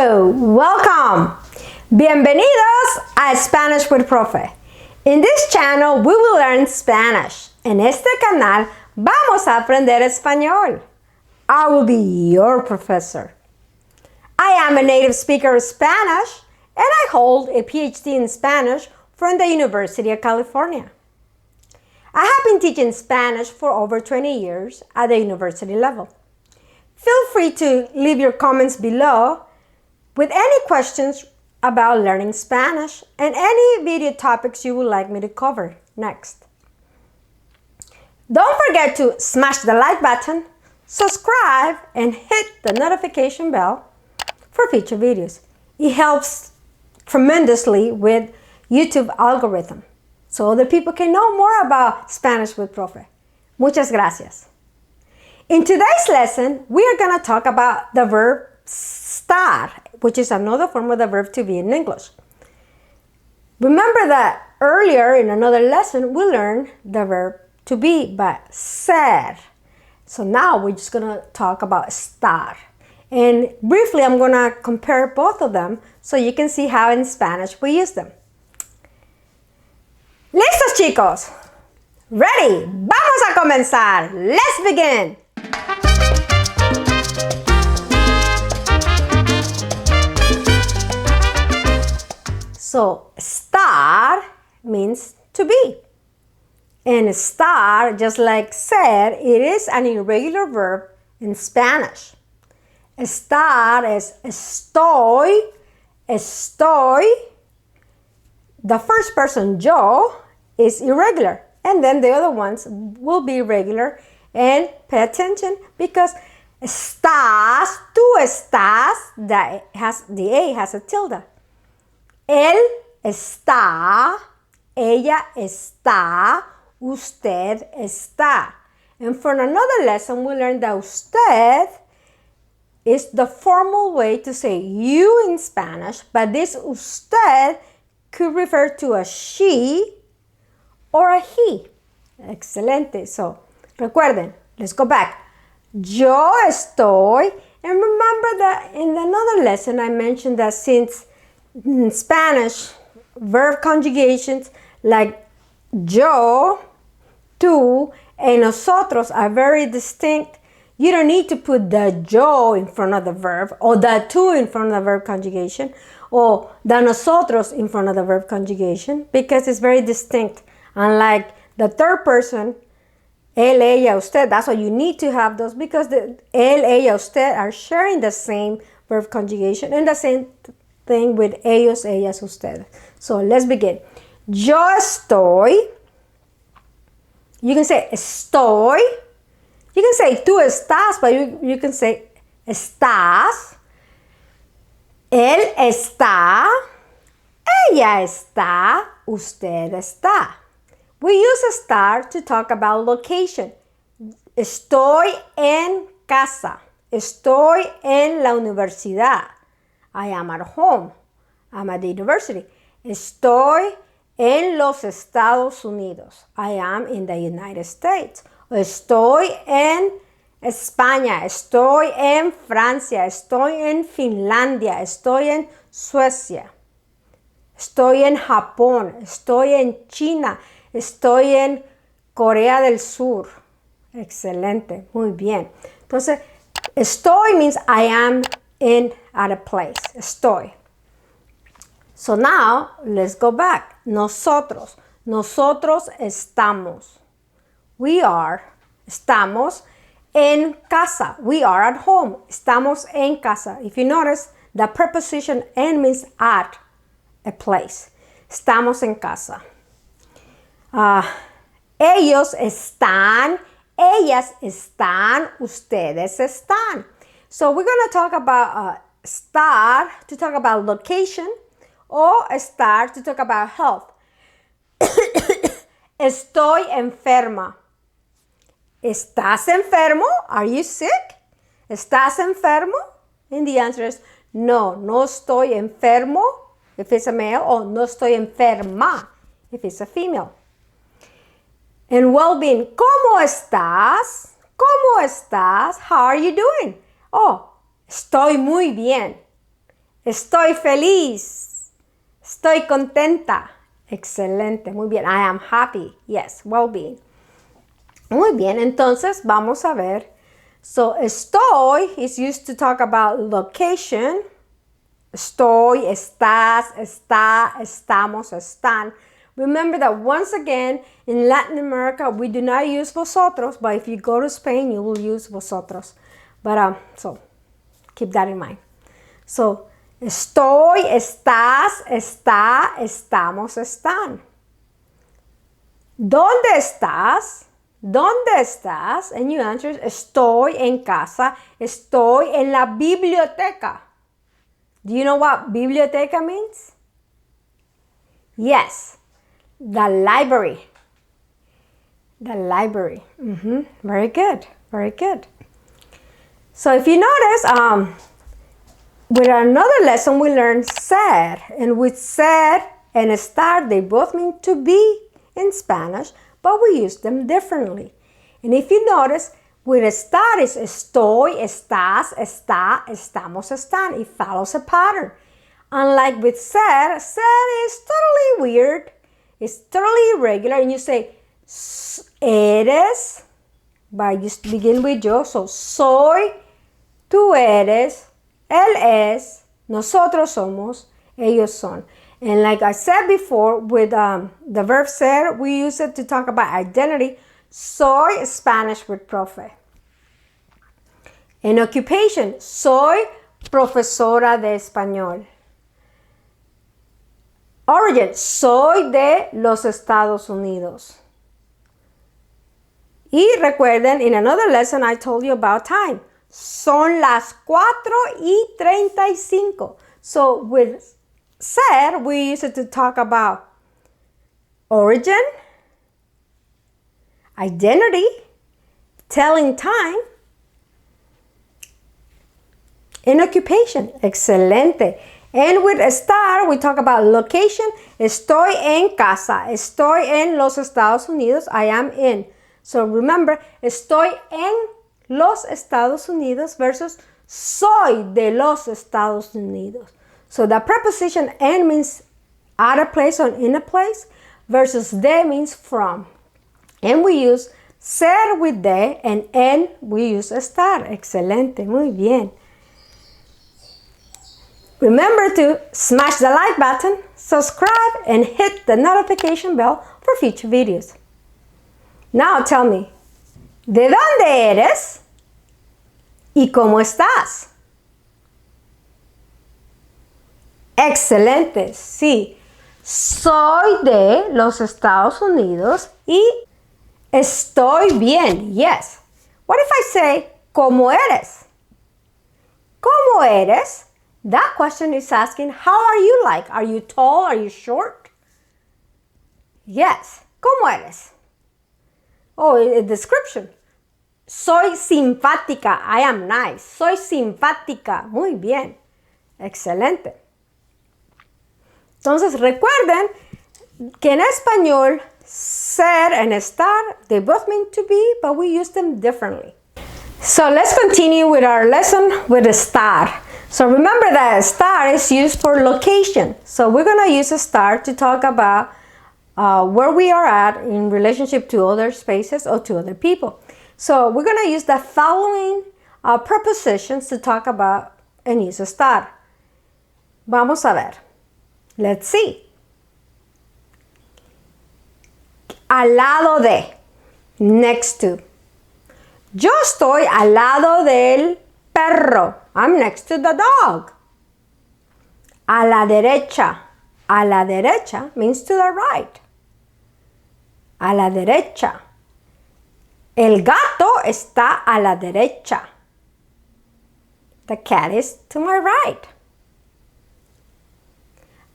Hello, welcome. Bienvenidos a Spanish with Profe. In this channel, we will learn Spanish. En este canal, vamos a aprender español. I will be your professor. I am a native speaker of Spanish, and I hold a PhD in Spanish from the University of California. I have been teaching Spanish for over 20 years at the university level. Feel free to leave your comments below with any questions about learning Spanish and any video topics you would like me to cover next. Don't forget to smash the like button, subscribe, and hit the notification bell for future videos. It helps tremendously with YouTube algorithm so other people can know more about Spanish with Profe. Muchas gracias. In today's lesson, we are going to talk about the verb estar, which is another form of the verb to be in English. Remember that earlier in another lesson, we learned the verb to be by ser. So now we're just going to talk about estar. And briefly, I'm going to compare both of them so you can see how in Spanish we use them. ¿Listos, chicos? Ready? Vamos a comenzar. Let's begin. So, estar means to be. And estar, just like ser, it is an irregular verb in Spanish. Estar is estoy, estoy. The first person, yo, is irregular. And then the other ones will be regular. And pay attention because estás, tú estás, the A has a tilde. Él está, ella está, usted está. And for another lesson, we learned that usted is the formal way to say you in Spanish, but this usted could refer to a she or a he. Excelente. So, recuerden, let's go back. Yo estoy, and remember that in another lesson I mentioned that since in Spanish, verb conjugations like yo, tú, and nosotros are very distinct. You don't need to put the yo in front of the verb or the tú in front of the verb conjugation or the nosotros in front of the verb conjugation because it's very distinct. Unlike the third person, él, ella, usted, that's why you need to have those because the él, ella, usted are sharing the same verb conjugation and the same thing with ellos, ellas, ustedes. So let's begin. Yo estoy. You can say estoy. You can say tú estás, but you can say estás. Él está. Ella está. Usted está. We use estar to talk about location. Estoy en casa. Estoy en la universidad. I am at home. I'm at the university. Estoy en los Estados Unidos. I am in the United States. Estoy en España. Estoy en Francia. Estoy en Finlandia. Estoy en Suecia. Estoy en Japón. Estoy en China. Estoy en Corea del Sur. Excelente. Muy bien. Entonces, estoy means I am at a place. Estoy. So now, let's go back. Nosotros. Nosotros estamos. We are. Estamos en casa. We are at home. Estamos en casa. If you notice, the preposition en means at a place. Estamos en casa. Ellos están. Ellas están. Ustedes están. So we're going to talk about estar to talk about location or estar to talk about health. Estoy enferma. ¿Estás enfermo? Are you sick? ¿Estás enfermo? And the answer is no, no estoy enfermo if it's a male or no estoy enferma if it's a female. And well-being, ¿cómo estás? ¿Cómo estás? How are you doing? Oh, estoy muy bien. Estoy feliz. Estoy contenta. Excelente, muy bien. I am happy. Yes, well-being. Muy bien, entonces vamos a ver. So, estoy is used to talk about location. Estoy, estás, está, estamos, están. Remember that once again, in Latin America, we do not use vosotros, but if you go to Spain, you will use vosotros. But, so, keep that in mind. So, estoy, estás, está, estamos, están. ¿Dónde estás? ¿Dónde estás? And you answer, estoy en casa, estoy en la biblioteca. Do you know what biblioteca means? Yes, the library. The library. Very good, very good. So if you notice, with another lesson we learned ser. And with ser and estar, they both mean to be in Spanish, but we use them differently. And if you notice, with estar is estoy, estás, está, estamos, están. It follows a pattern. Unlike with ser is totally weird. It's totally irregular. And you say, eres, but you begin with yo. So, soy, tú eres, él es, nosotros somos, ellos son. And like I said before, with the verb ser, we use it to talk about identity. Soy Spanish with Profe. In occupation, soy profesora de español. Origin, soy de los Estados Unidos. Y recuerden, in another lesson I told you about time. Son las 4:35. So with ser, we use it to talk about origin, identity, telling time, and occupation. Excelente. And with estar, we talk about location. Estoy en casa. Estoy en los Estados Unidos. I am in. So remember, estoy en los Estados Unidos versus soy de los Estados Unidos. So the preposition en means out of place or in a place versus de means from. And we use ser with de, and en we use estar. Excelente, muy bien. Remember to smash the like button, subscribe, and hit the notification bell for future videos. Now tell me, ¿de dónde eres? ¿Y cómo estás? Excelente, sí. Soy de los Estados Unidos y estoy bien. Yes. What if I say, ¿cómo eres? ¿Cómo eres? That question is asking, how are you like? Are you tall? Are you short? Yes. ¿Cómo eres? Oh, a description. Soy simpática. I am nice. Soy simpática. Muy bien. Excelente. Entonces, recuerden que en español, ser and estar, they both mean to be, but we use them differently. So let's continue with our lesson with estar. So remember that estar is used for location. So we're going to use estar to talk about where we are at in relationship to other spaces or to other people. So we're going to use the following prepositions to talk about and use estar. Vamos a ver. Let's see. Al lado de. Next to. Yo estoy al lado del perro. I'm next to the dog. A la derecha. A la derecha means to the right. A la derecha. El gato está a la derecha. The cat is to my right.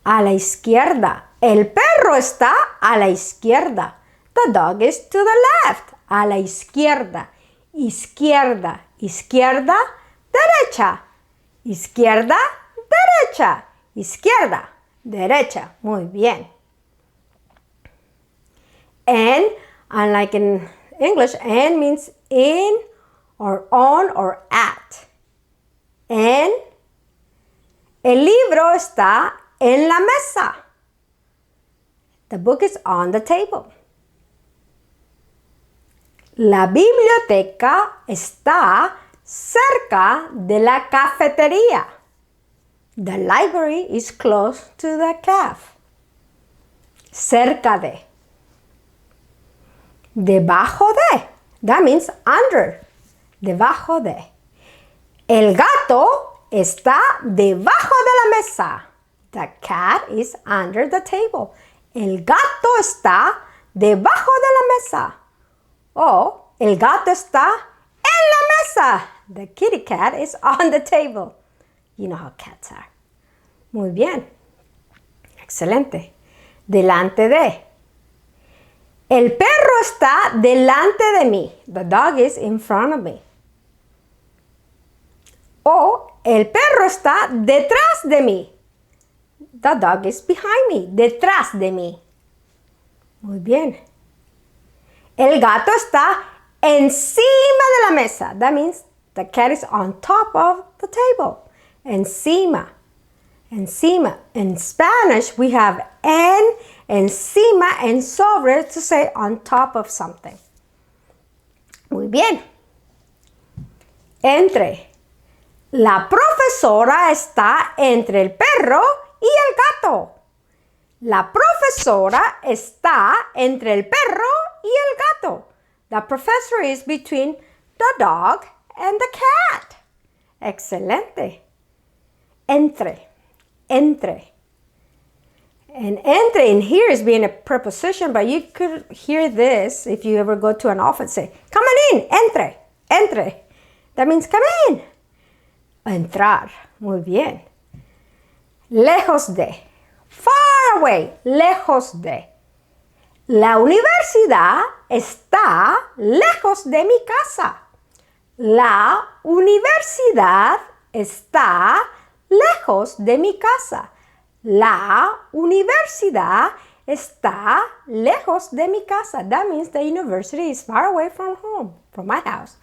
A la izquierda. El perro está a la izquierda. The dog is to the left. A la izquierda. Izquierda. Izquierda. Derecha. Izquierda. Derecha. Izquierda. Derecha. Muy bien. And, unlike in English, and means in or on or at. And el libro libro está en la mesa. The book is on the table. La biblioteca está cerca de la cafetería. The library is close to the cafe. Cerca de. Debajo de. That means under. Debajo de. El gato está debajo de la mesa. The cat is under the table. El gato está debajo de la mesa. O el gato está en la mesa. The kitty cat is on the table. You know how cats are. Muy bien. Excelente. Delante de. El perro está delante de mí. The dog is in front of me. O el perro está detrás de mí. The dog is behind me. Detrás de mí. Muy bien. El gato está encima de la mesa. That means the cat is on top of the table. Encima. Encima. In Spanish, we have en, encima, and sobre to say on top of something. Muy bien. Entre. La profesora está entre el perro y el gato. La profesora está entre el perro y el gato. The professor is between the dog and the cat. Excelente. Entre. Entre. And entre in here is being a preposition, but you could hear this if you ever go to an office. Say, come on in, entre, entre. That means come in. Entrar. Muy bien. Lejos de. Far away. Lejos de. La universidad está lejos de mi casa. La universidad está lejos de mi casa. La universidad está lejos de mi casa. That means the university is far away from home, from my house.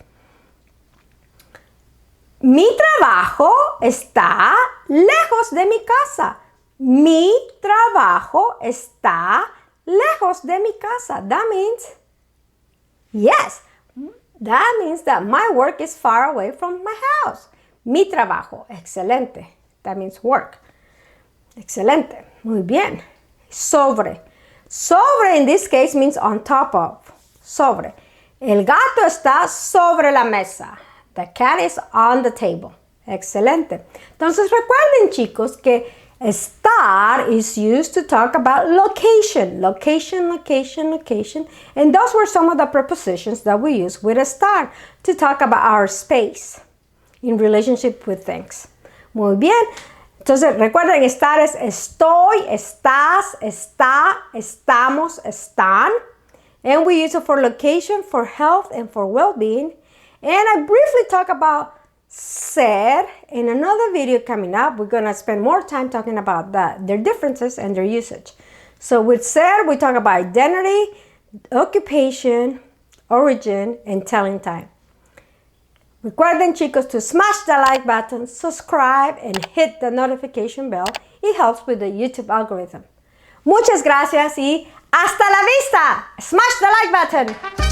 Mi trabajo está lejos de mi casa. Mi trabajo está lejos de mi casa. That means, yes, that means that my work is far away from my house. Mi trabajo, excelente. That means work. Excelente, muy bien. Sobre. Sobre in this case means on top of. Sobre. El gato está sobre la mesa. The cat is on the table. Excelente. Entonces recuerden, chicos, que estar is used to talk about location. Location, location, location. And those were some of the prepositions that we use with estar to talk about our space in relationship with things. Muy bien. Entonces, recuerden, estar es estoy, estás, está, estamos, están. And we use it for location, for health, and for well-being. And I briefly talk about ser. In another video coming up, we're going to spend more time talking about their differences and their usage. So with ser, we talk about identity, occupation, origin, and telling time. Recuerden, chicos, to smash the like button, subscribe, and hit the notification bell. It helps with the YouTube algorithm. Muchas gracias y hasta la vista. Smash the like button.